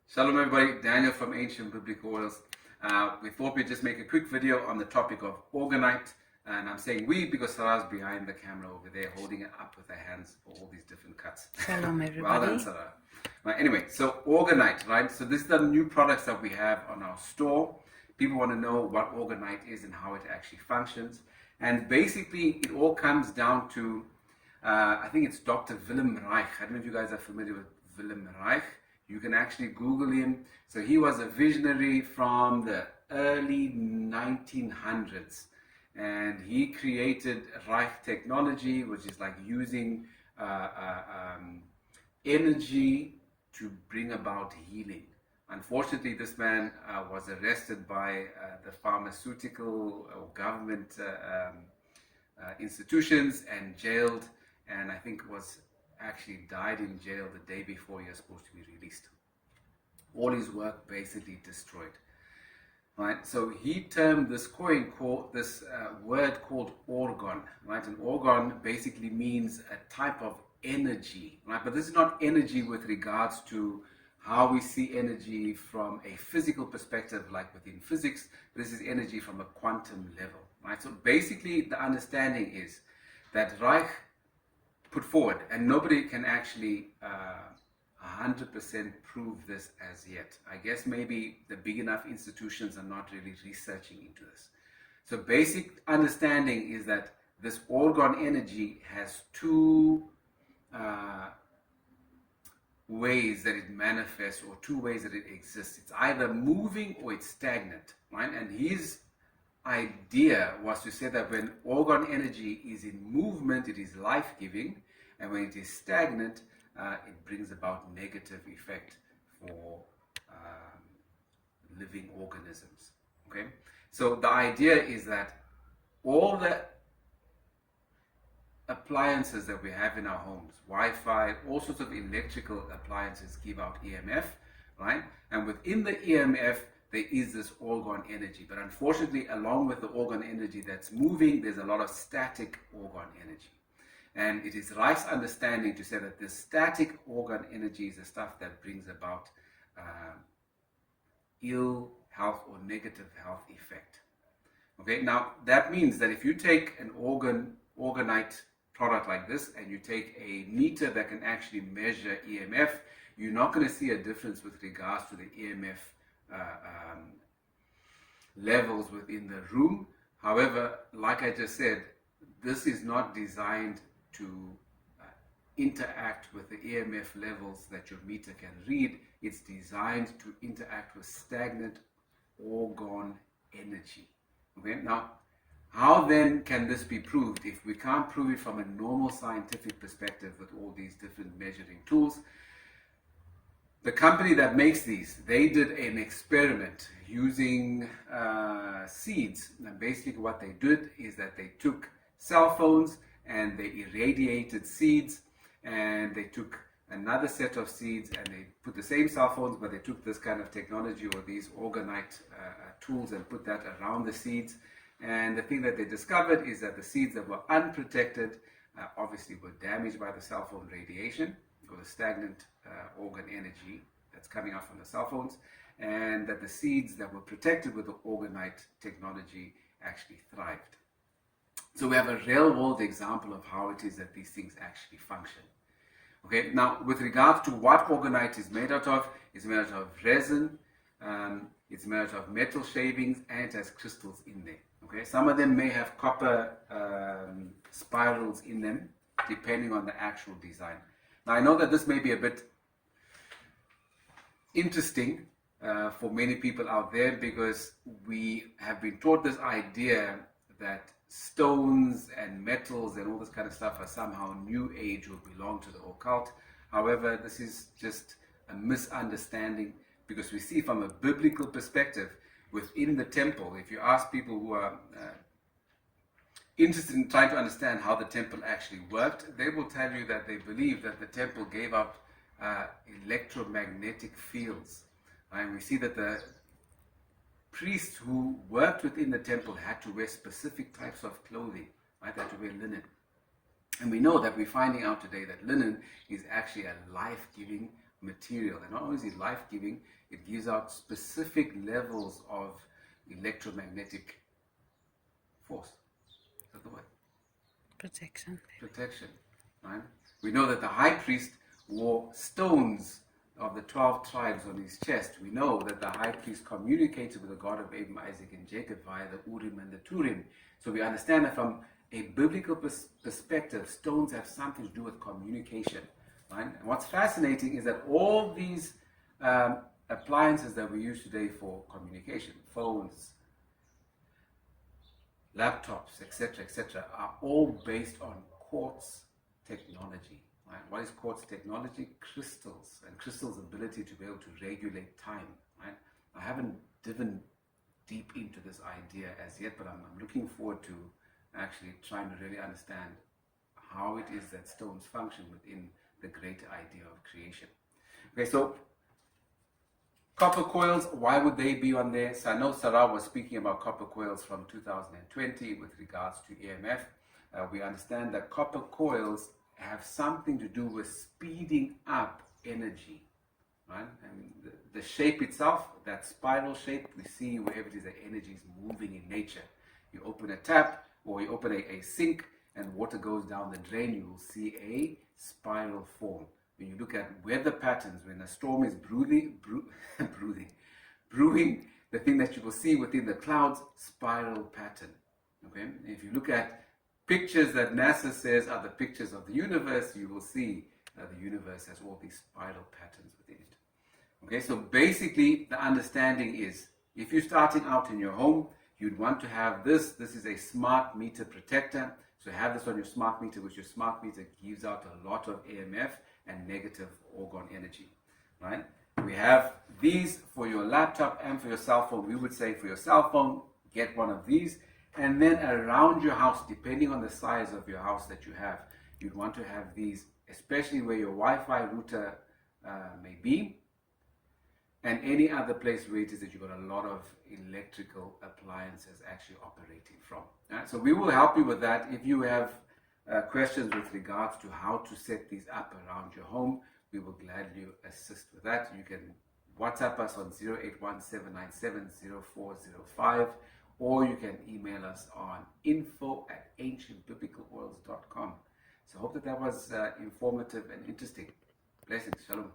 Shalom everybody, Daniel from Ancient Biblical Oils. We thought we'd just make a quick video on the topic of orgonite. And I'm saying we because Sarah's behind the camera over there holding it up with her hands for all these different cuts. Shalom Well everybody. done, Sarah. Right, anyway, so orgonite, right? So this is the new products that we have on our store. People want to know what orgonite is and how it actually functions. And basically it all comes down to, I think it's Dr. Wilhelm Reich. I don't know if you guys are familiar with Wilhelm Reich. You can actually Google him. So he was a visionary from the early 1900s, and he created Reich technology, which is like using energy to bring about healing. Unfortunately, this man was arrested by the pharmaceutical or government institutions and jailed, and I think was actually died in jail the day before he was supposed to be released. All his work basically destroyed. Right, so he termed this word called orgone. Right, and orgone basically means a type of energy. Right, but this is not energy with regards to how we see energy from a physical perspective, like within physics. This is energy from a quantum level. Right, so basically the understanding is that Reich put forward, and nobody can actually 100% prove this as yet. I guess maybe the big enough institutions are not really researching into this. So basic understanding is that this orgone energy has two ways that it manifests, or two ways that it exists. It's either moving or it's stagnant, right? And his idea was to say that when orgone energy is in movement, it is life-giving, and when it is stagnant, it brings about negative effect for living organisms. Okay, so the idea is that all the appliances that we have in our homes, Wi-Fi, all sorts of electrical appliances give out EMF, right? And within the EMF, there is this orgone energy. But unfortunately, along with the orgone energy that's moving, there's a lot of static orgone energy. And it is Reich's understanding to say that this static orgone energy is the stuff that brings about ill health or negative health effect. Okay, now that means that if you take an orgonite product like this and you take a meter that can actually measure EMF, you're not going to see a difference with regards to the EMF levels within the room. However, like I just said, this is not designed to interact with the EMF levels that your meter can read. It's designed to interact with stagnant orgone energy. Okay, now how then can this be proved if we can't prove it from a normal scientific perspective with all these different measuring tools? The company that makes these, they did an experiment using seeds. And basically what they did is that they took cell phones and they irradiated seeds, and they took another set of seeds and they put the same cell phones, but they took this kind of technology or these orgonite tools and put that around the seeds. And the thing that they discovered is that the seeds that were unprotected obviously were damaged by the cell phone radiation, or the stagnant orgone energy that's coming out from the cell phones, and that the seeds that were protected with the orgonite technology actually thrived. So we have a real world example of how it is that these things actually function. Okay, now with regards to what orgonite is made out of, it's made out of resin, it's made out of metal shavings, and it has crystals in there. Okay, some of them may have copper spirals in them, depending on the actual design. Now I know that this may be a bit interesting for many people out there, because we have been taught this idea that stones and metals and all this kind of stuff are somehow new age or belong to the occult. However, this is just a misunderstanding, because we see from a biblical perspective within the temple, if you ask people who are interested in trying to understand how the temple actually worked, they will tell you that they believe that the temple gave out electromagnetic fields. And we see that the priests who worked within the temple had to wear specific types of clothing, right? They had to wear linen. And we know that we're finding out today that linen is actually a life-giving material. And not only is it life-giving, it gives out specific levels of electromagnetic force. Is that the word? Protection. Protection. Right? We know that the high priest wore stones of the 12 tribes on his chest. We know that the high priest communicated with the God of Abraham, Isaac, and Jacob via the Urim and the Turim. So we understand that from a biblical perspective, stones have something to do with communication. Right? And what's fascinating is that all these appliances that we use today for communication, phones, laptops, etc., are all based on quartz technology. Right? What is quartz technology? Crystals, and crystals' ability to be able to regulate time. Right? I haven't driven deep into this idea as yet, but I'm looking forward to actually trying to really understand how it is that stones function within the greater idea of creation. Okay, so copper coils, why would they be on there? So I know Sarah was speaking about copper coils from 2020 with regards to EMF. We understand that copper coils have something to do with speeding up energy, right? And the shape itself, that spiral shape, we see wherever it is that energy is moving in nature. You open a tap or you open a sink and water goes down the drain, you will see a spiral form. When you look at weather patterns, when a storm is brewing, the thing that you will see within the clouds, spiral pattern. Okay? And if you look at pictures that NASA says are the pictures of the universe, you will see that the universe has all these spiral patterns within it. Okay, so basically the understanding is, if you're starting out in your home, you'd want to have this. This is a smart meter protector. So have this on your smart meter, which your smart meter gives out a lot of EMF and negative orgone energy, right? We have these for your laptop and for your cell phone. We would say for your cell phone, get one of these. And then around your house, depending on the size of your house that you have, you'd want to have these, especially where your Wi-Fi router may be, and any other place where it is that you've got a lot of electrical appliances actually operating from. Right? So we will help you with that. If you have questions with regards to how to set these up around your home, we will gladly assist with that. You can WhatsApp us on 0817970405, or you can email us on info@ancientbiblicaloils.com. So I hope that was informative and interesting. Blessings. Shalom.